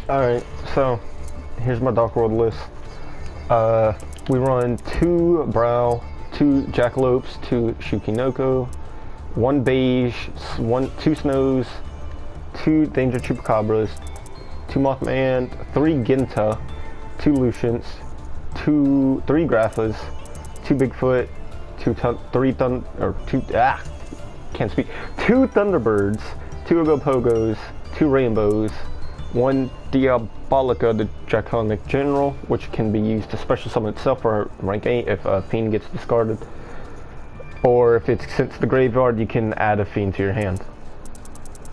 Alright, so here's my Darkworld list. We run 2 Brow, 2 Jackalopes, 2 Shukinoko, 1 Beige, 2 Snows, 2 Danger Chupacabras, 2 Mothman, 3 Ginta, 2 Lucians, 3 Graffas, 2 Bigfoot, 2 Thunderbirds, 2 Ogopogos, 2 Rainbows, 1 Diabolica, the Draconic General, which can be used to special summon itself for rank 8 if a Fiend gets discarded. Or if it's sent to the graveyard, you can add a Fiend to your hand.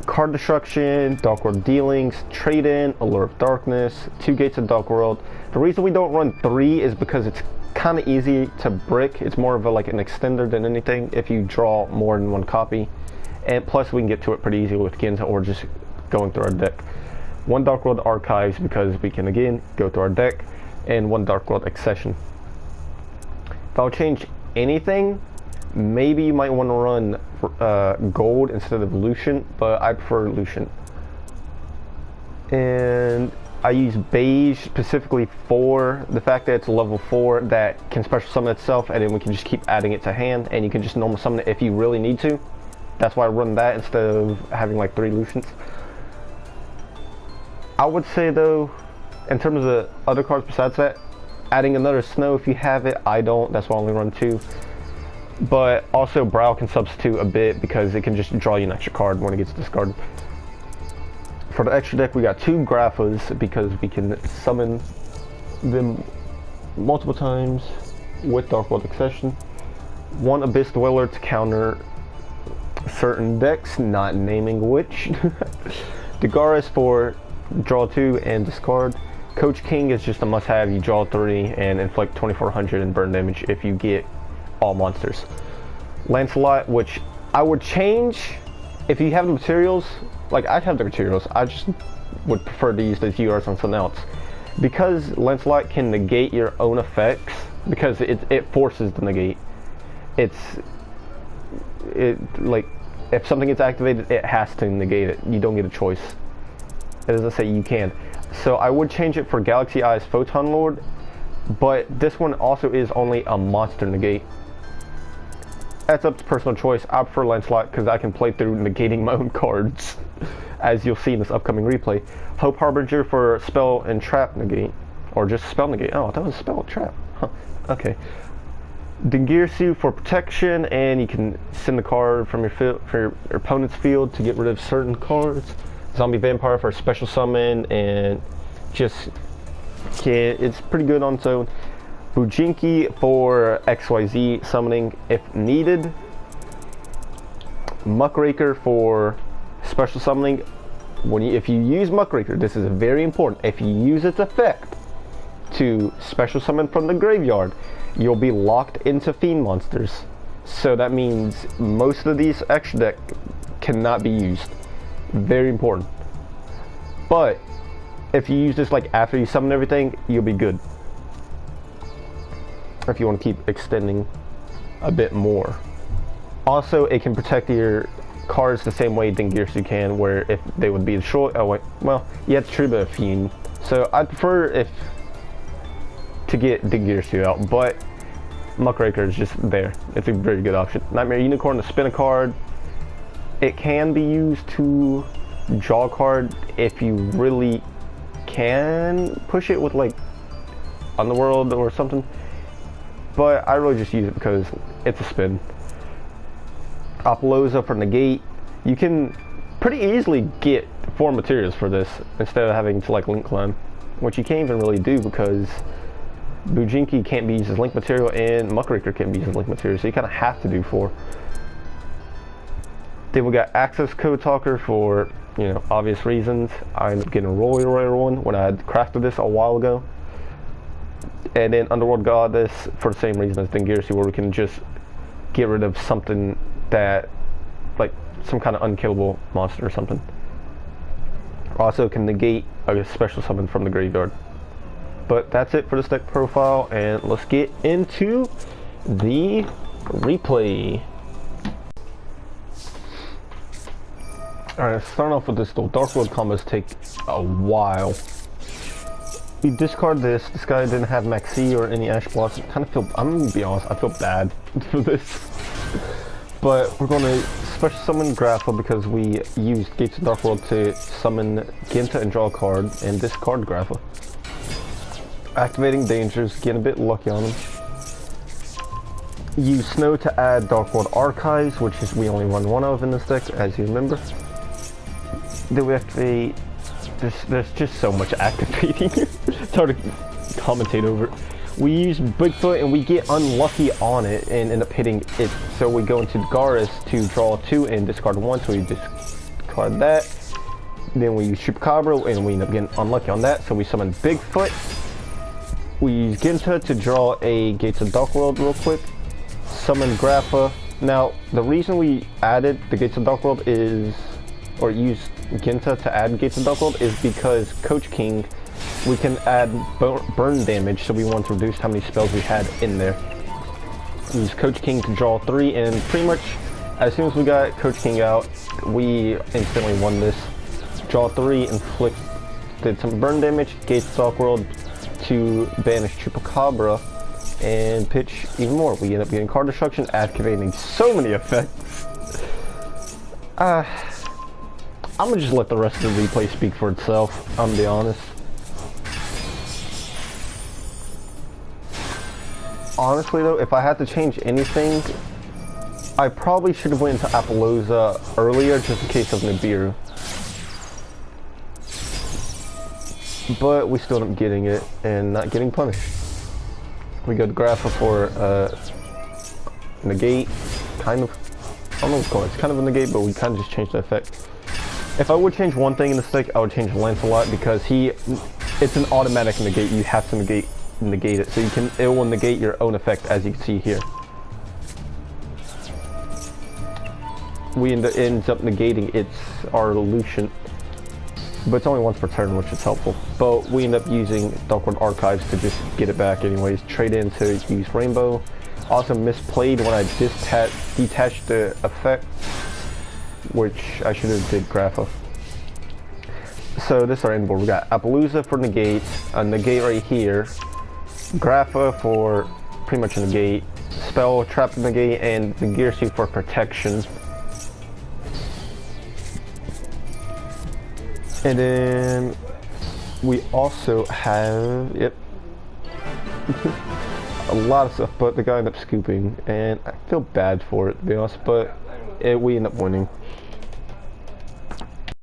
Card Destruction, Darkworld Dealings, Trade-In, Allure of Darkness, 2 Gates of Darkworld. The reason we don't run 3 is because it's kind of easy to brick. It's more of like an extender than anything if you draw more than 1 copy. And plus we can get to it pretty easily with Ginza or just going through our deck. 1 Darkworld Archives because we can again go through our deck, and 1 Darkworld Accession. If I'll change anything, maybe you might want to run Gold instead of Lucian, but I prefer Lucian. And I use Beige specifically for the fact that it's level 4 that can special summon itself, and then we can just keep adding it to hand, and you can just normal summon it if you really need to. That's why I run that instead of having like 3 Lucians. I would say though, in terms of the other cards besides that, adding another Snow if you have it. I don't, that's why I only run 2. But also Brow can substitute a bit because it can just draw you an extra card when it gets discarded. For the extra deck we got 2 Graffas because we can summon them multiple times with Darkworld Accession. 1 Abyss Dweller to counter certain decks, not naming which. Dagaris for draw 2 and discard. Coach King is just a must-have. You draw 3 and inflict 2400 in burn damage if you get all monsters. Lancelot, which I would change if you have the materials. Like, I'd have the materials, I just would prefer to use the URs on something else. Because Lancelot can negate your own effects, because it forces the negate. Like, if something gets activated, it has to negate it. You don't get a choice. As I say, you can. So I would change it for Galaxy Eyes Photon Lord, but this one also is only a monster negate. That's up to personal choice. I prefer Lancelot because I can play through negating my own cards, as you'll see in this upcoming replay. Hope Harbinger for spell and trap negate, or just spell negate. Oh, that was a spell trap. Huh. Okay. Dingirsu for protection, and you can send the card from your field for your opponent's field to get rid of certain cards. Zombie Vampire for a special summon, and just it's pretty good on its own. Bujinki for XYZ summoning if needed. Muckraker for special summoning. If you use Muckraker, this is very important. If you use its effect to special summon from the graveyard, you'll be locked into Fiend monsters. So that means most of these extra deck cannot be used. Very important. But if you use this like after you summon everything, you'll be good. If you want to keep extending a bit more. Also, it can protect your cards the same way Dingirsu can, where if they would be destroyed, well, you have to treat it a Fiend. So I prefer to get Dingirsu out, but Muckraker is just there. It's a very good option. Nightmare Unicorn to spin a card. It can be used to draw a card if you really can push it with like Underworld or something, but I really just use it because it's a spin. Apollosa for negate. You can pretty easily get 4 materials for this instead of having to like link climb, which you can't even really do because Bujinki can't be used as link material and Muckraker can't be used as link material, so you kind of have to do 4. Then we got Access Code Talker for, you know, obvious reasons. I ended up getting a Royal one when I had crafted this a while ago. And then Underworld Goddess for the same reason as Dingirsu, where we can just get rid of something that, like some kind of unkillable monster or something. Also can negate a special summon from the graveyard. But that's it for this deck profile, and let's get into the replay. Alright, starting off with this, though. Darkworld combos take a while. We discard this. This guy didn't have Maxi or any Ash blocks. I'm gonna be honest, I feel bad for this. But we're gonna special summon Grappa because we used Gates of Darkworld to summon Ginta and draw a card and discard Grappa. Activating Dangers, getting a bit lucky on him. Use Snow to add Darkworld Archives, which is we only run one of in this deck, as you remember. Then we activate. There's just so much activating. It's hard to commentate over. We use Bigfoot and we get unlucky on it and end up hitting it. So we go into Garrus to draw 2 and discard 1, so we discard that. Then we use Chupacabra and we end up getting unlucky on that, so we summon Bigfoot. We use Ginta to draw a Gates of Darkworld real quick. Summon Grappa. Now, the reason we added the Gates of Darkworld is, or use Ginta to add Gates of Darkworld, is because Coach King, we can add burn damage, so we want to reduce how many spells we had in there. Use Coach King to draw 3, and pretty much as soon as we got Coach King out, we instantly won this. Draw 3, inflicted some burn damage, Gates of Darkworld to banish Chupacabra, and pitch even more. We end up getting card destruction, activating so many effects. I'm gonna just let the rest of the replay speak for itself, I'm gonna be honest. Honestly though, if I had to change anything, I probably should have went into Appaloosa earlier just in case of Nibiru. But we still end up getting it and not getting punished. We go to Grappa for negate, kind of. I don't know what's going on. It's kind of a negate, but we kind of just changed the effect. If I would change one thing in this deck, I would change Lancelot because it's an automatic negate. You have to negate it, so it will negate your own effect, as you can see here. We ends up negating our Lucian, but it's only once per turn, which is helpful. But we end up using Darkworld Archives to just get it back anyways. Trade in to use Rainbow. Also misplayed when I detached the effect, which I should have did Grappa. So this is our end board. We got Appaloosa for negate, a negate right here, Grappa for pretty much a negate, spell trap negate, and the Gear Suit for protection. And then we also have, yep, a lot of stuff, but the guy ended up scooping, and I feel bad for it, to be honest, but we end up winning.